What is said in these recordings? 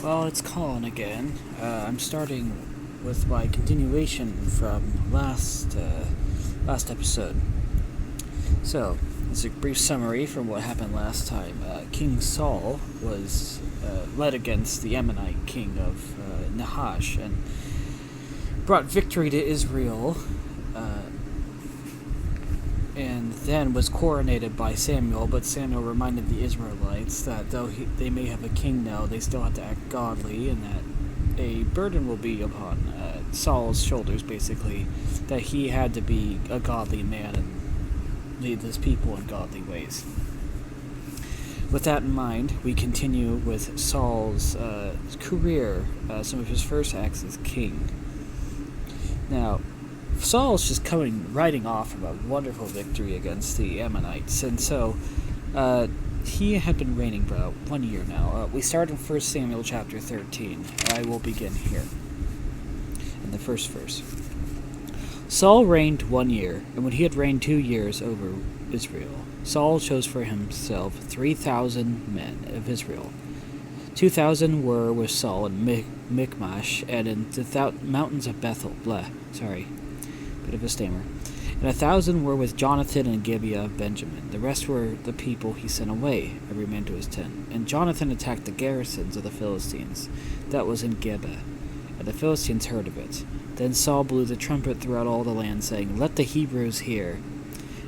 Well, it's Colin again. I'm starting with my continuation from last episode. So, as a brief summary from what happened last time, King Saul was led against the Ammonite king of Nahash and brought victory to Israel, and then was coronated by Samuel, but Samuel reminded the Israelites that though they may have a king now, they still have to act godly, and that a burden will be upon Saul's shoulders, basically, that he had to be a godly man and lead his people in godly ways. With that in mind, we continue with Saul's career, some of his first acts as king. Now, Saul's just riding off from a wonderful victory against the Ammonites, and so he had been reigning for about 1 year now. We start in 1 Samuel chapter 13. I will begin here in the first verse. Saul reigned 1 year, and when he had reigned 2 years over Israel, Saul chose for himself 3,000 men of Israel. 2,000 were with Saul in Michmash and in the mountains of Bethel. Bit of a stammer. And 1,000 were with Jonathan in Gibeah of Benjamin. The rest were the people he sent away, every man to his tent. And Jonathan attacked the garrisons of the Philistines that was in Gibeah, and the Philistines heard of it. Then Saul blew the trumpet throughout all the land, saying, "Let the Hebrews hear."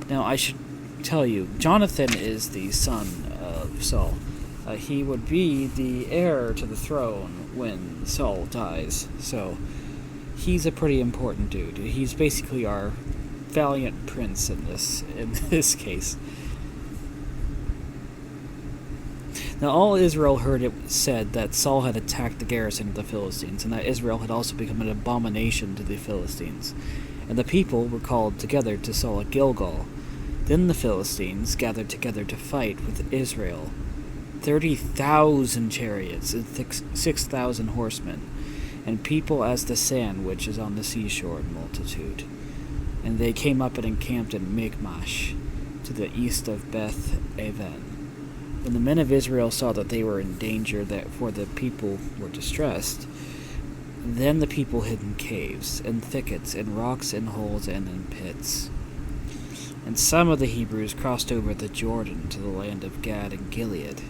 Now I should tell you, Jonathan is the son of Saul. He would be the heir to the throne when Saul dies, so he's a pretty important dude. He's basically our valiant prince in this case. Now all Israel heard it said that Saul had attacked the garrison of the Philistines, and that Israel had also become an abomination to the Philistines. And the people were called together to Saul at Gilgal. Then the Philistines gathered together to fight with Israel, 30,000 chariots and 6,000 horsemen, and people as the sand which is on the seashore in multitude. And they came up and encamped in Michmash, to the east of Beth Aven. When the men of Israel saw that they were in danger, for the people were distressed, then the people hid in caves, and thickets, and rocks, and holes, and in pits. And some of the Hebrews crossed over the Jordan to the land of Gad and Gilead.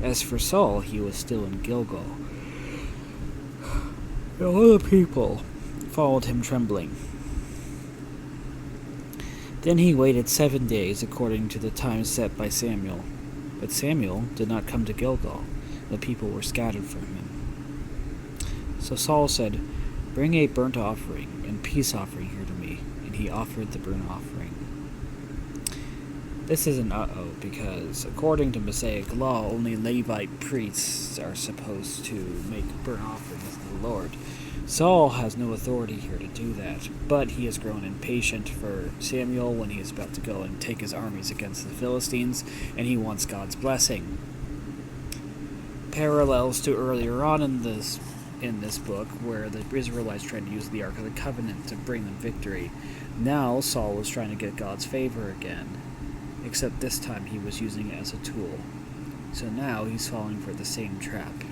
As for Saul, he was still in Gilgal. All the people followed him trembling. Then he waited 7 days according to the time set by Samuel. But Samuel did not come to Gilgal. The people were scattered from him. So Saul said, "Bring a burnt offering and peace offering here to me." And he offered the burnt offering. This is an because according to Mosaic law, only Levite priests are supposed to make burnt offerings to the Lord. Saul has no authority here to do that, but he has grown impatient for Samuel when he is about to go and take his armies against the Philistines, and he wants God's blessing. Parallels to earlier on in this book, where the Israelites tried to use the Ark of the Covenant to bring them victory. Now Saul was trying to get God's favor again, except this time he was using it as a tool. So now he's falling for the same trap.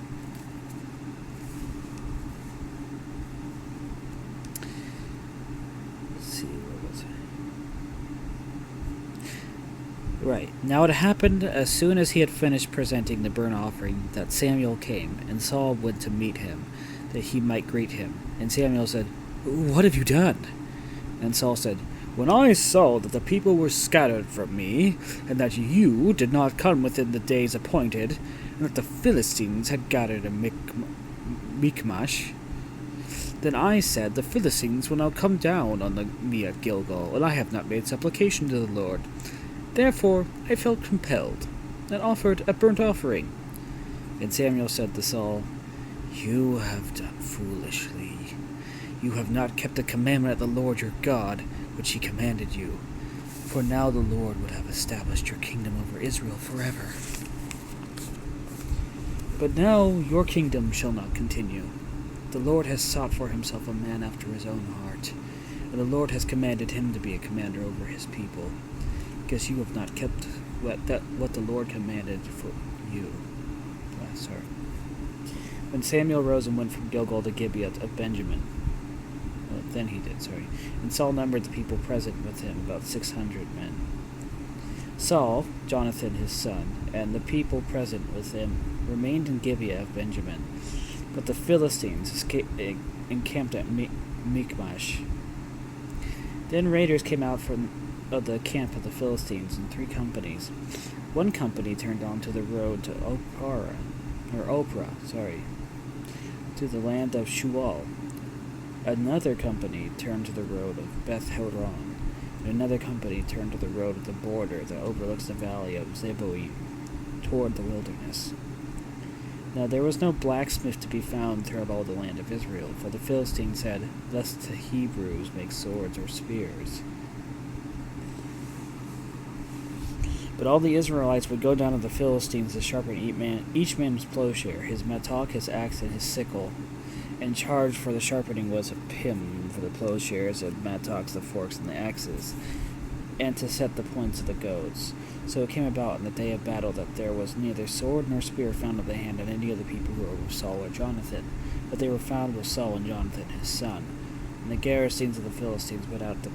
Right. Now it happened as soon as he had finished presenting the burnt offering that Samuel came, and Saul went to meet him, that he might greet him. And Samuel said, "What have you done?" And Saul said, "When I saw that the people were scattered from me, and that you did not come within the days appointed, and that the Philistines had gathered in Michmash, then I said, the Philistines will now come down on me at Gilgal, and I have not made supplication to the Lord. Therefore I felt compelled, and offered a burnt offering." And Samuel said to Saul, "You have done foolishly. You have not kept the commandment of the Lord your God, which he commanded you. For now the Lord would have established your kingdom over Israel forever. But now your kingdom shall not continue. The Lord has sought for himself a man after his own heart, and the Lord has commanded him to be a commander over his people, because you have not kept what the Lord commanded for you." When Samuel rose and went from Gilgal to Gibeah of Benjamin, then he did, sorry. And Saul numbered the people present with him, about 600 men. Saul, Jonathan his son, and the people present with him remained in Gibeah of Benjamin, but the Philistines encamped at Michmash. Then raiders came out from the camp of the Philistines in 3 companies. One company turned onto the road to Oprah, to the land of Shual. Another company turned to the road of Beth Horon, and another company turned to the road of the border that overlooks the valley of Zeboim, toward the wilderness. Now there was no blacksmith to be found throughout all the land of Israel, for the Philistines said, "Thus the Hebrews make swords or spears." But all the Israelites would go down to the Philistines to sharpen each man's plowshare, his mattock, his axe, and his sickle. And charged for the sharpening was a pim for the plowshares, and mattocks, the forks, and the axes, and to set the points of the goads. So it came about in the day of battle that there was neither sword nor spear found in the hand of any of the people who were with Saul or Jonathan, but they were found with Saul and Jonathan his son. And the garrisons of the Philistines went out to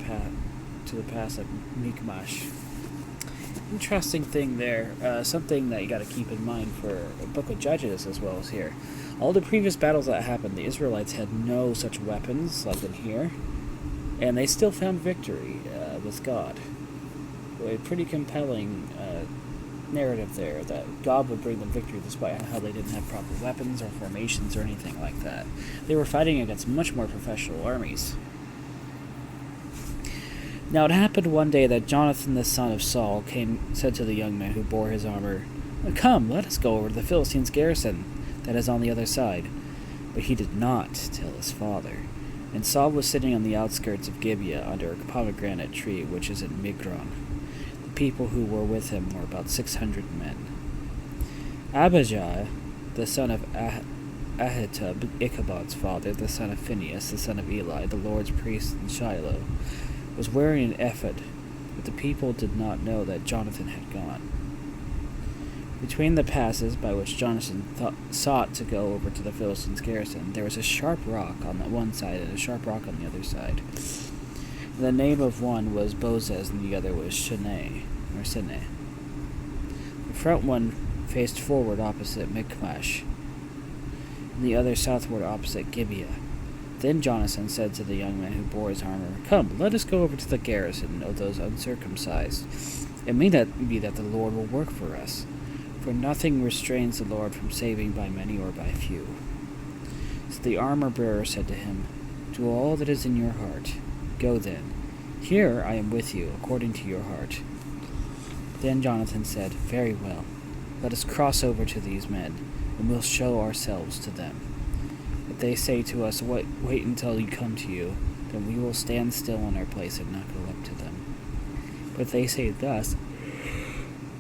the pass of Michmash. Interesting thing there, something that you got to keep in mind for the Book of Judges as well as here. All the previous battles that happened, the Israelites had no such weapons like in here, and they still found victory with God. A pretty compelling narrative there that God would bring them victory despite how they didn't have proper weapons or formations or anything like that. They were fighting against much more professional armies. Now it happened one day that Jonathan the son of Saul said to the young man who bore his armor, "Come, let us go over to the Philistines' garrison that is on the other side." But he did not tell his father. And Saul was sitting on the outskirts of Gibeah under a pomegranate tree which is in Migron. The people who were with him were about 600 men. Abijah, the son of Ahitub, Ichabod's father, the son of Phinehas, the son of Eli, the Lord's priest in Shiloh, was wearing an ephod, but the people did not know that Jonathan had gone. Between the passes by which Jonathan sought to go over to the Philistines' garrison, there was a sharp rock on the one side and a sharp rock on the other side. The name of one was Bozez and the other was Sine. The front one faced forward opposite Michmash, and the other southward opposite Gibeah. Then Jonathan said to the young man who bore his armor, "Come, let us go over to the garrison of those uncircumcised. It may not be that the Lord will work for us, for nothing restrains the Lord from saving by many or by few." So the armor-bearer said to him, "Do all that is in your heart. Go then. Here I am with you, according to your heart." Then Jonathan said, "Very well. Let us cross over to these men, and we'll show ourselves to them. If they say to us, 'Wait until we come to you,' then we will stand still in our place and not go up to them. But if they say thus,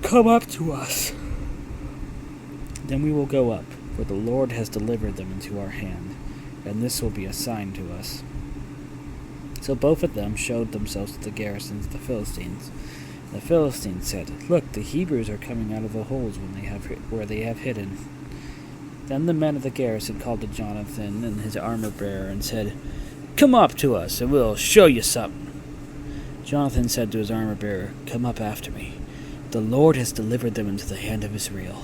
'Come up to us,' then we will go up, for the Lord has delivered them into our hand, and this will be a sign to us." So both of them showed themselves to the garrisons of the Philistines. The Philistines said, "Look, the Hebrews are coming out of the holes where they have hidden." Then the men of the garrison called to Jonathan and his armor-bearer and said, "Come up to us, and we'll show you something." Jonathan said to his armor-bearer, "Come up after me. The Lord has delivered them into the hand of Israel."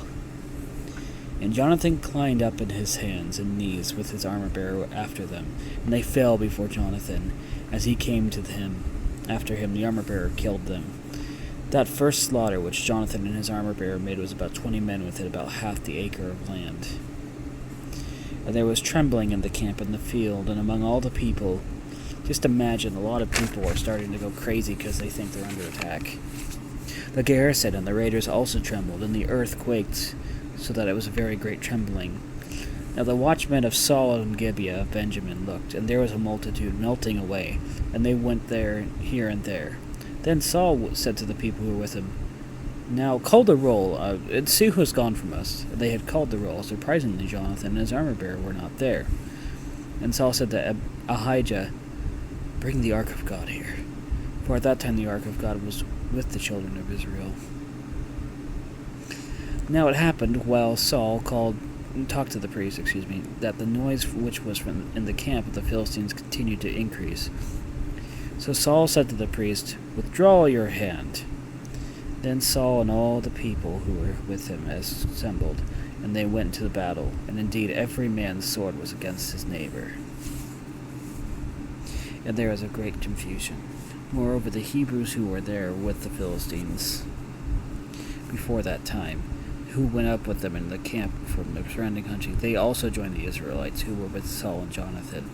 And Jonathan climbed up in his hands and knees with his armor-bearer after them, and they fell before Jonathan. As he came to him, after him, the armor-bearer killed them. That first slaughter which Jonathan and his armor-bearer made was about 20 men within about half the acre of land. And there was trembling in the camp in the field, and among all the people. Just imagine, a lot of people are starting to go crazy because they think they're under attack. The garrison and the raiders also trembled, and the earth quaked, so that it was a very great trembling. Now the watchmen of Saul and Gibeah of Benjamin looked, and there was a multitude melting away, and they went there, here and there. Then Saul said to the people who were with him, "Now call the roll, and see who has gone from us." And they had called the roll. Surprisingly, Jonathan and his armor-bearer were not there. And Saul said to Ahijah, "Bring the ark of God here." For at that time the ark of God was with the children of Israel. Now it happened, while Saul talked to the priest, that the noise which was from in the camp of the Philistines continued to increase. So Saul said to the priest, "Withdraw your hand." Then Saul and all the people who were with him assembled, and they went to the battle, and indeed every man's sword was against his neighbor. And there was a great confusion. Moreover, the Hebrews who were there with the Philistines before that time, who went up with them in the camp from the surrounding country, they also joined the Israelites who were with Saul and Jonathan.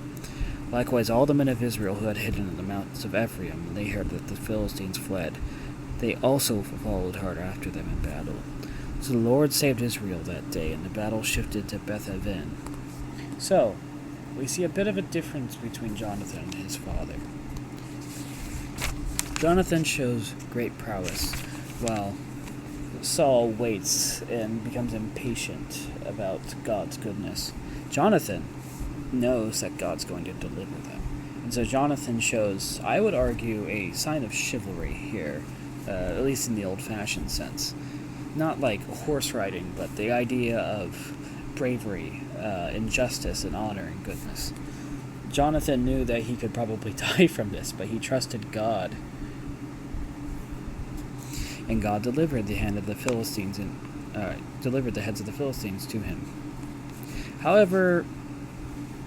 Likewise, all the men of Israel who had hidden in the mountains of Ephraim, when they heard that the Philistines fled, they also followed hard after them in battle. So the Lord saved Israel that day, and the battle shifted to Beth-aven. So, we see a bit of a difference between Jonathan and his father. Jonathan shows great prowess, while Saul waits and becomes impatient about God's goodness. Jonathan knows that God's going to deliver them. And so Jonathan shows, I would argue, a sign of chivalry here, at least in the old-fashioned sense. Not like horse riding, but the idea of bravery, injustice, and honor and goodness. Jonathan knew that he could probably die from this, but he trusted God. And God delivered the hand of the Philistines and delivered the heads of the Philistines to him. However,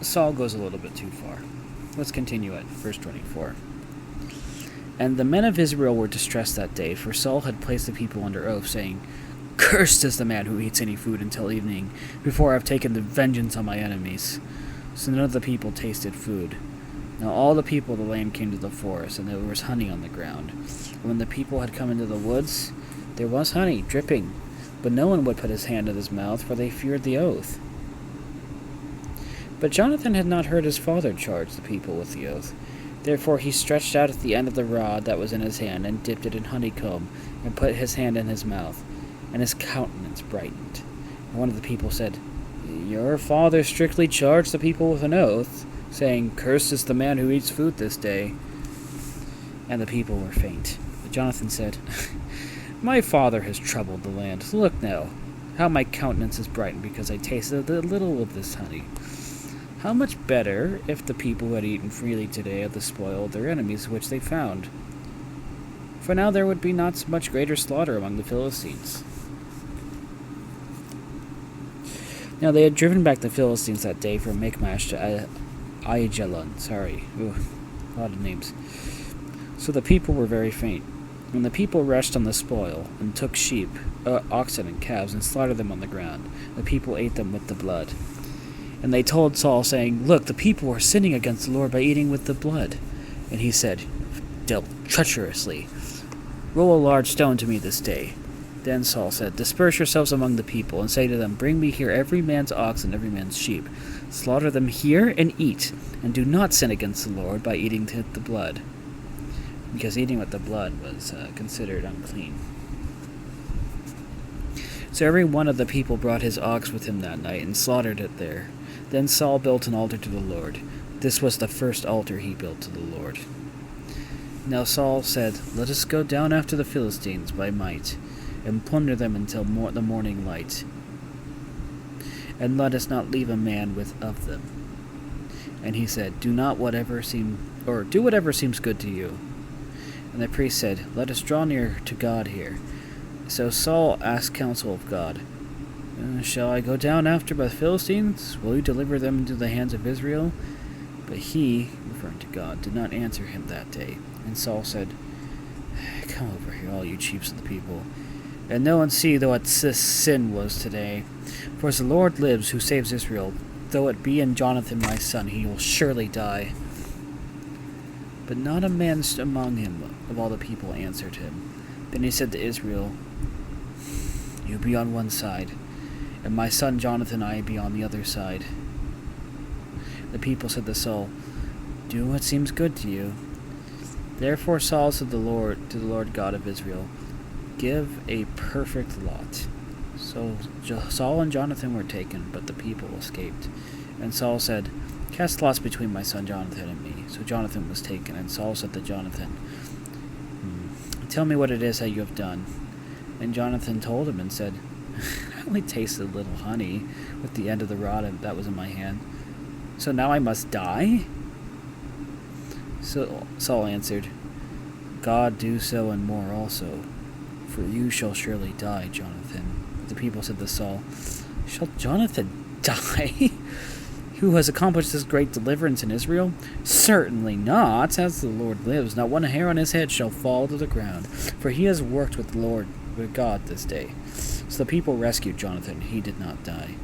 Saul goes a little bit too far. Let's continue at verse 24. And the men of Israel were distressed that day, for Saul had placed the people under oath, saying, "Cursed is the man who eats any food until evening, before I have taken the vengeance on my enemies." So none of the people tasted food. Now all the people of the land came to the forest, and there was honey on the ground. And when the people had come into the woods, there was honey dripping, but no one would put his hand in his mouth, for they feared the oath. But Jonathan had not heard his father charge the people with the oath. Therefore he stretched out at the end of the rod that was in his hand, and dipped it in honeycomb, and put his hand in his mouth, and his countenance brightened. And one of the people said, "Your father strictly charged the people with an oath, saying, 'Cursed is the man who eats food this day.'" And the people were faint. But Jonathan said, "My father has troubled the land. Look now, how my countenance is brightened because I tasted a little of this honey. How much better if the people had eaten freely today of the spoil of their enemies which they found. For now there would be not so much greater slaughter among the Philistines." Now they had driven back the Philistines that day from Michmash to Aijalon. A lot of names. So the people were very faint. And the people rushed on the spoil, and took sheep, oxen, and calves, and slaughtered them on the ground. The people ate them with the blood. And they told Saul, saying, "Look, the people are sinning against the Lord by eating with the blood." And he said, "Dealt treacherously. Roll a large stone to me this day." Then Saul said, "Disperse yourselves among the people, and say to them, Bring me here every man's ox and every man's sheep. Slaughter them here and eat, and do not sin against the Lord by eating with the blood." Because eating with the blood was considered unclean. So every one of the people brought his ox with him that night, and slaughtered it there. Then Saul built an altar to the Lord. This was the first altar he built to the Lord. Now Saul said, "Let us go down after the Philistines by might, and plunder them until the morning light. And let us not leave a man of them." And he said, "Do whatever seems good to you." And the priest said, "Let us draw near to God here." So Saul asked counsel of God. "Shall I go down after the Philistines? Will you deliver them into the hands of Israel?" But he, referring to God, did not answer him that day. And Saul said, "Come over here, all you chiefs of the people, and know and see what this sin was today. For as the Lord lives, who saves Israel, though it be in Jonathan my son, he will surely die." But not a man among him of all the people answered him. Then he said to Israel, "You be on one side, and my son Jonathan and I be on the other side." The people said to Saul, "Do what seems good to you." Therefore Saul said to the Lord God of Israel, "Give a perfect lot." So Saul and Jonathan were taken, but the people escaped. And Saul said, "Cast lots between my son Jonathan and me." So Jonathan was taken, and Saul said to Jonathan, "Tell me what it is that you have done." And Jonathan told him and said, only tasted a little honey with the end of the rod that was in my hand. So now I must die?" So Saul answered, "God do so and more also, for you shall surely die, Jonathan." The people said to Saul, "Shall Jonathan die, who has accomplished this great deliverance in Israel? Certainly not. As the Lord lives, not one hair on his head shall fall to the ground, for he has worked with the Lord, with God this day." So the people rescued Jonathan. He did not die.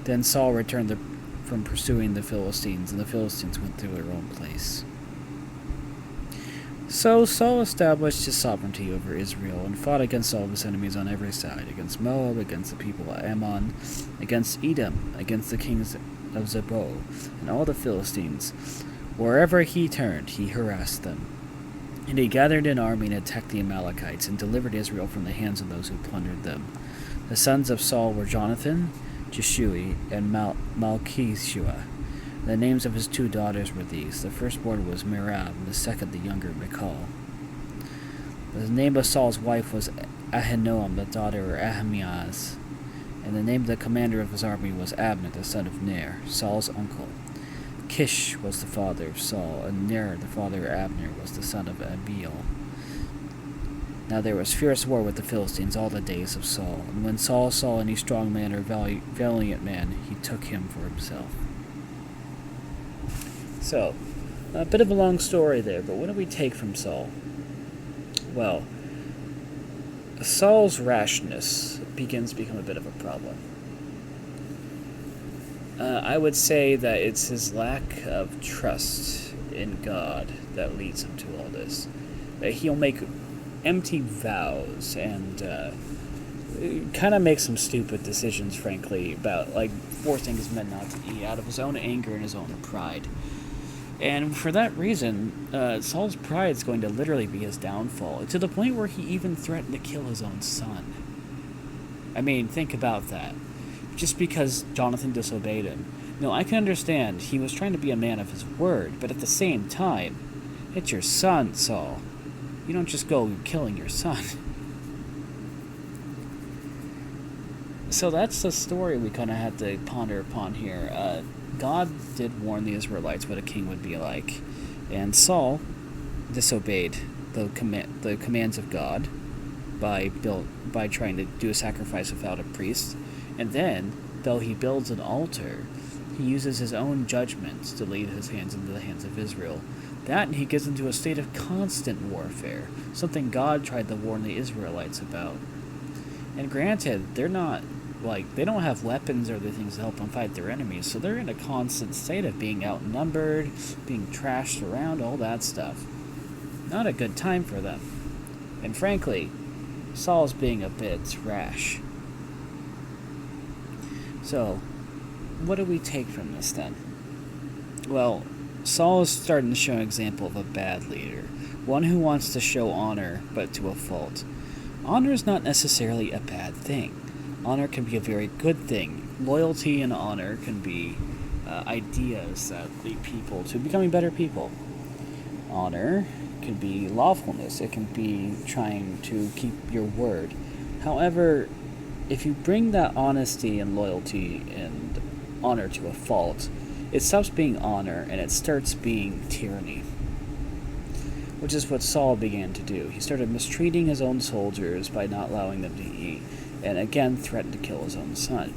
Then Saul returned from pursuing the Philistines, and the Philistines went to their own place. So Saul established his sovereignty over Israel and fought against all of his enemies on every side, against Moab, against the people of Ammon, against Edom, against the kings of Zebul, and all the Philistines. Wherever he turned, he harassed them. And he gathered an army and attacked the Amalekites, and delivered Israel from the hands of those who plundered them. The sons of Saul were Jonathan, Jeshui, and Malchishua. The names of his 2 daughters were these. The firstborn was Merab, and the second, the younger, Michal. The name of Saul's wife was Ahinoam, the daughter of Ahimaaz. And the name of the commander of his army was Abner, the son of Ner, Saul's uncle. Kish was the father of Saul, and Ner, the father of Abner, was the son of Abiel. Now there was fierce war with the Philistines all the days of Saul, and when Saul saw any strong man or valiant man, he took him for himself. So, a bit of a long story there, but what do we take from Saul? Well, Saul's rashness begins to become a bit of a problem. I would say that it's his lack of trust in God that leads him to all this. That he'll make empty vows and kind of make some stupid decisions, frankly, about like forcing his men not to eat out of his own anger and his own pride. And for that reason, Saul's pride is going to literally be his downfall, to the point where he even threatened to kill his own son. I mean, think about that. Just because Jonathan disobeyed him. No, I can understand he was trying to be a man of his word, but at the same time, it's your son, Saul. You don't just go killing your son. So that's the story we kind of had to ponder upon here. God did warn the Israelites what a king would be like, and Saul disobeyed the commands of God by trying to do a sacrifice without a priest, and then, though he builds an altar, he uses his own judgments to lead his hands into the hands of Israel. That, and he gets into a state of constant warfare, something God tried to warn the Israelites about. And granted, they don't have weapons or other things to help them fight their enemies, so they're in a constant state of being outnumbered, being trashed around, all that stuff. Not a good time for them. And frankly, Saul's being a bit rash. So, what do we take from this then? Well, Saul is starting to show an example of a bad leader, one who wants to show honor, but to a fault. Honor is not necessarily a bad thing. Honor can be a very good thing. Loyalty and honor can be ideas that lead people to becoming better people. Honor can be lawfulness. It can be trying to keep your word. However, if you bring that honesty and loyalty and honor to a fault, it stops being honor and it starts being tyranny. Which is what Saul began to do. He started mistreating his own soldiers by not allowing them to eat, and again threatened to kill his own son.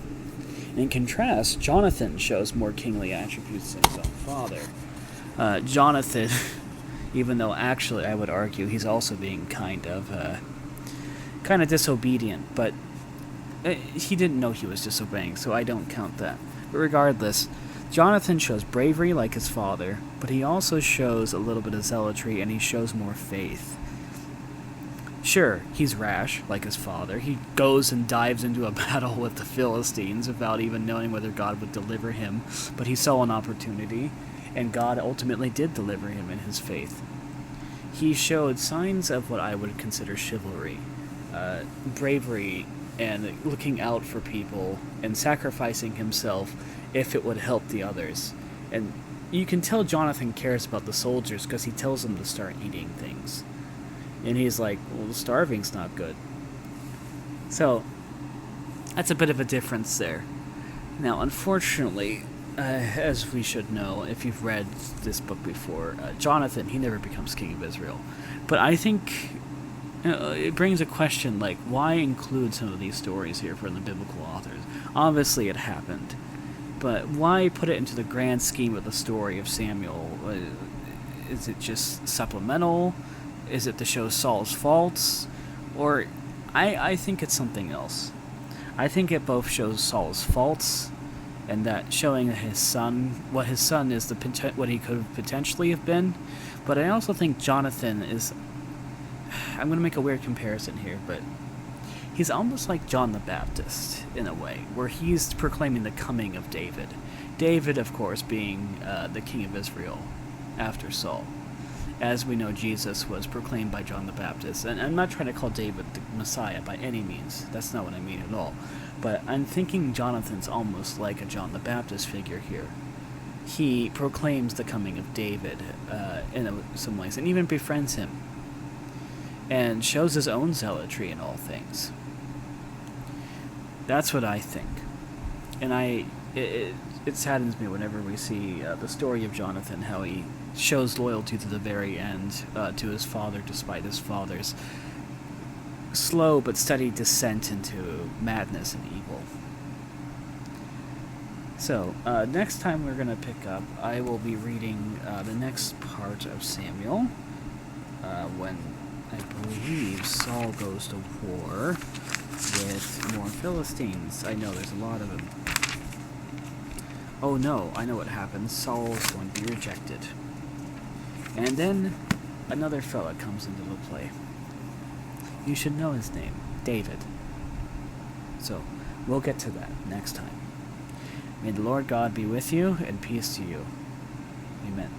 In contrast, Jonathan shows more kingly attributes than his own father. Jonathan, even though actually I would argue he's also being kind of disobedient, but he didn't know he was disobeying, so I don't count that. But regardless, Jonathan shows bravery like his father, but he also shows a little bit of zealotry, and he shows more faith. Sure, he's rash, like his father. He goes and dives into a battle with the Philistines without even knowing whether God would deliver him, but he saw an opportunity, and God ultimately did deliver him in his faith. He showed signs of what I would consider chivalry, bravery, and looking out for people, and sacrificing himself if it would help the others. And you can tell Jonathan cares about the soldiers because he tells them to start eating things. And he's like, well, starving's not good. So, That's a bit of a difference there. Now, unfortunately, as we should know, if you've read this book before, Jonathan, he never becomes king of Israel. But I think it brings a question like, why include some of these stories here from the biblical authors? Obviously, it happened. But why put it into the grand scheme of the story of Samuel? Is it just supplemental? Is it to show Saul's faults? Or I think it's something else. I think it both shows Saul's faults and that showing his son, what his son is, what he could potentially have been. But I also think Jonathan is, I'm going to make a weird comparison here, but he's almost like John the Baptist in a way, where he's proclaiming the coming of David. David, of course, being the king of Israel after Saul. As we know, Jesus was proclaimed by John the Baptist. And I'm not trying to call David the Messiah by any means. That's not what I mean at all. But I'm thinking Jonathan's almost like a John the Baptist figure here. He proclaims the coming of David in some ways, and even befriends him, and shows his own zealotry in all things. That's what I think. And it saddens me whenever we see the story of Jonathan, how he shows loyalty to the very end to his father, despite his father's slow but steady descent into madness and evil. So, next time we're going to pick up, I will be reading the next part of Samuel, when I believe Saul goes to war with more Philistines. I know there's a lot of them. Oh no, I know what happens. Saul is going to be rejected. And then another fella comes into the play. You should know his name, David. So, we'll get to that next time. May the Lord God be with you, and peace to you. Amen.